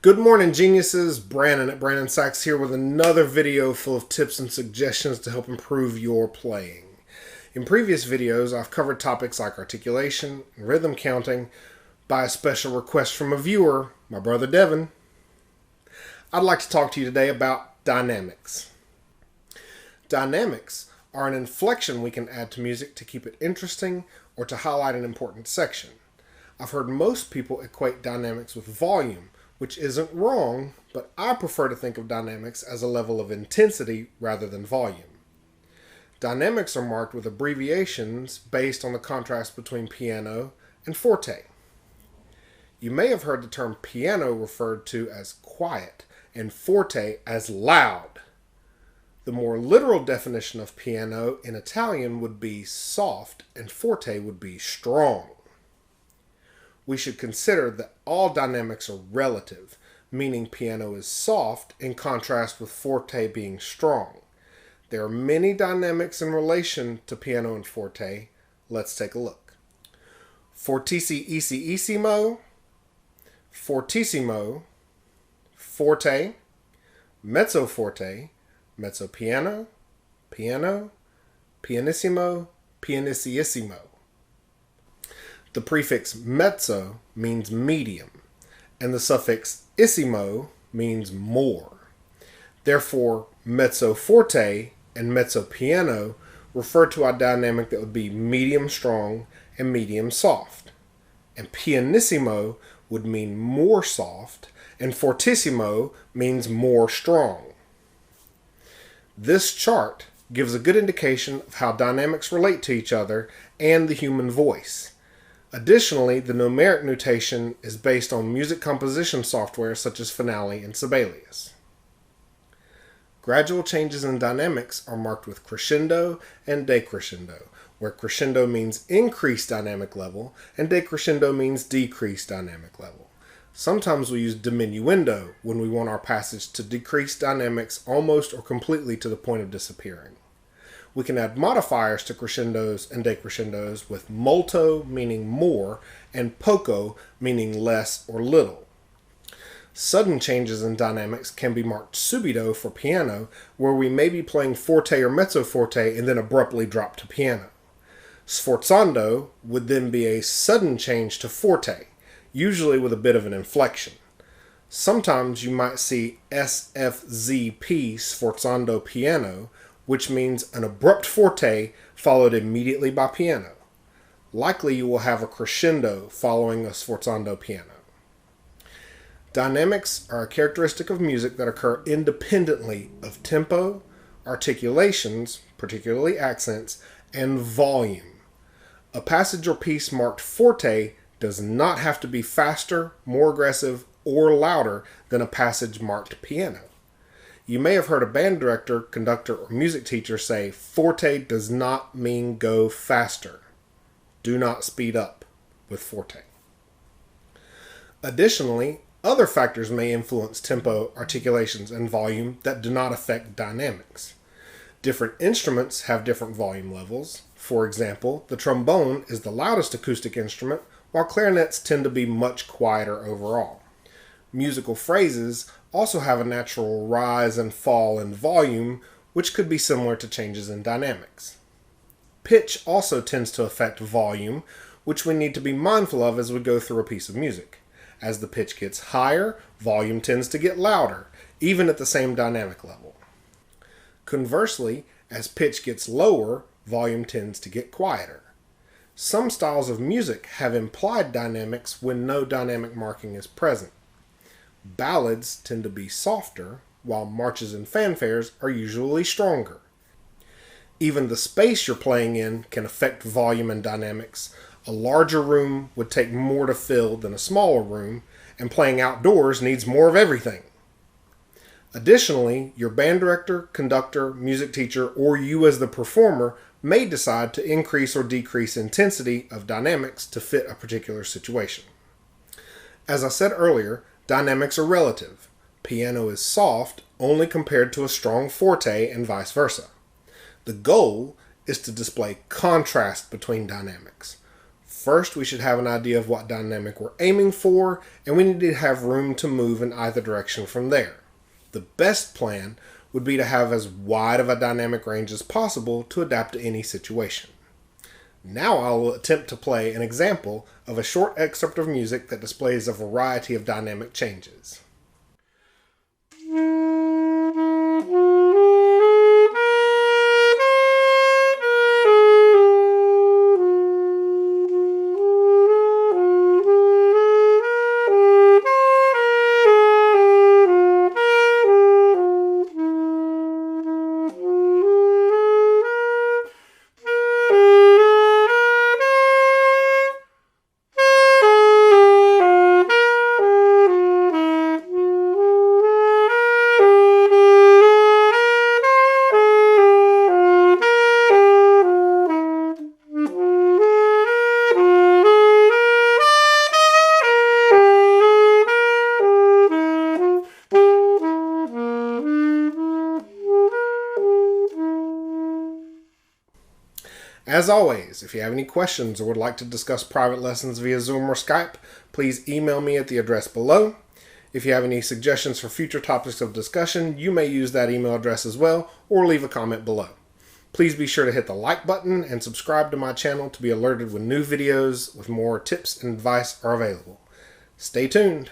Good morning, geniuses. Brannon at Brannon Sax here with another video full of tips and suggestions to help improve your playing. In previous videos, I've covered topics like articulation and rhythm counting by a special request from a viewer, my brother Devin. I'd like to talk to you today about dynamics. Dynamics are an inflection we can add to music to keep it interesting or to highlight an important section. I've heard most people equate dynamics with volume, which isn't wrong, but I prefer to think of dynamics as a level of intensity rather than volume. Dynamics are marked with abbreviations based on the contrast between piano and forte. You may have heard the term piano referred to as quiet and forte as loud. The more literal definition of piano in Italian would be soft and forte would be strong. We should consider that all dynamics are relative, meaning piano is soft in contrast with forte being strong. There are many dynamics in relation to piano and forte. Let's take a look. Fortissimo, fortissimo, forte, mezzo forte, mezzo piano, piano, pianissimo, pianissimo. The prefix mezzo means medium, and the suffix issimo means more. Therefore, mezzo forte and mezzo piano refer to a dynamic that would be medium strong and medium soft. And pianissimo would mean more soft, and fortissimo means more strong. This chart gives a good indication of how dynamics relate to each other and the human voice. Additionally, the numeric notation is based on music composition software such as Finale and Sibelius. Gradual changes in dynamics are marked with crescendo and decrescendo, where crescendo means increased dynamic level and decrescendo means decreased dynamic level. Sometimes we use diminuendo when we want our passage to decrease dynamics almost or completely to the point of disappearing. We can add modifiers to crescendos and decrescendos with molto, meaning more, and poco, meaning less or little. Sudden changes in dynamics can be marked subito for piano, where we may be playing forte or mezzo forte and then abruptly drop to piano. Sforzando would then be a sudden change to forte, usually with a bit of an inflection. Sometimes you might see SFZP, sforzando piano, which means an abrupt forte followed immediately by piano. Likely you will have a crescendo following a sforzando piano. Dynamics are a characteristic of music that occur independently of tempo, articulations, particularly accents, and volume. A passage or piece marked forte does not have to be faster, more aggressive, or louder than a passage marked piano. You may have heard a band director, conductor, or music teacher say, forte does not mean go faster. Do not speed up with forte. Additionally, other factors may influence tempo, articulations, and volume that do not affect dynamics. Different instruments have different volume levels. For example, the trombone is the loudest acoustic instrument, while clarinets tend to be much quieter overall. Musical phrases also have a natural rise and fall in volume, which could be similar to changes in dynamics. Pitch also tends to affect volume, which we need to be mindful of as we go through a piece of music. As the pitch gets higher, volume tends to get louder, even at the same dynamic level. Conversely, as pitch gets lower, volume tends to get quieter. Some styles of music have implied dynamics when no dynamic marking is present. Ballads tend to be softer, while marches and fanfares are usually stronger. Even the space you're playing in can affect volume and dynamics. A larger room would take more to fill than a smaller room, and playing outdoors needs more of everything. Additionally, your band director, conductor, music teacher, or you as the performer may decide to increase or decrease intensity of dynamics to fit a particular situation. As I said earlier, dynamics are relative. Piano is soft only compared to a strong forte and vice versa. The goal is to display contrast between dynamics. First, we should have an idea of what dynamic we're aiming for, and we need to have room to move in either direction from there. The best plan would be to have as wide of a dynamic range as possible to adapt to any situation. Now I'll attempt to play an example of a short excerpt of music that displays a variety of dynamic changes. As always, if you have any questions or would like to discuss private lessons via Zoom or Skype, please email me at the address below. If you have any suggestions for future topics of discussion, you may use that email address as well, or leave a comment below. Please be sure to hit the like button and subscribe to my channel to be alerted when new videos with more tips and advice are available. Stay tuned.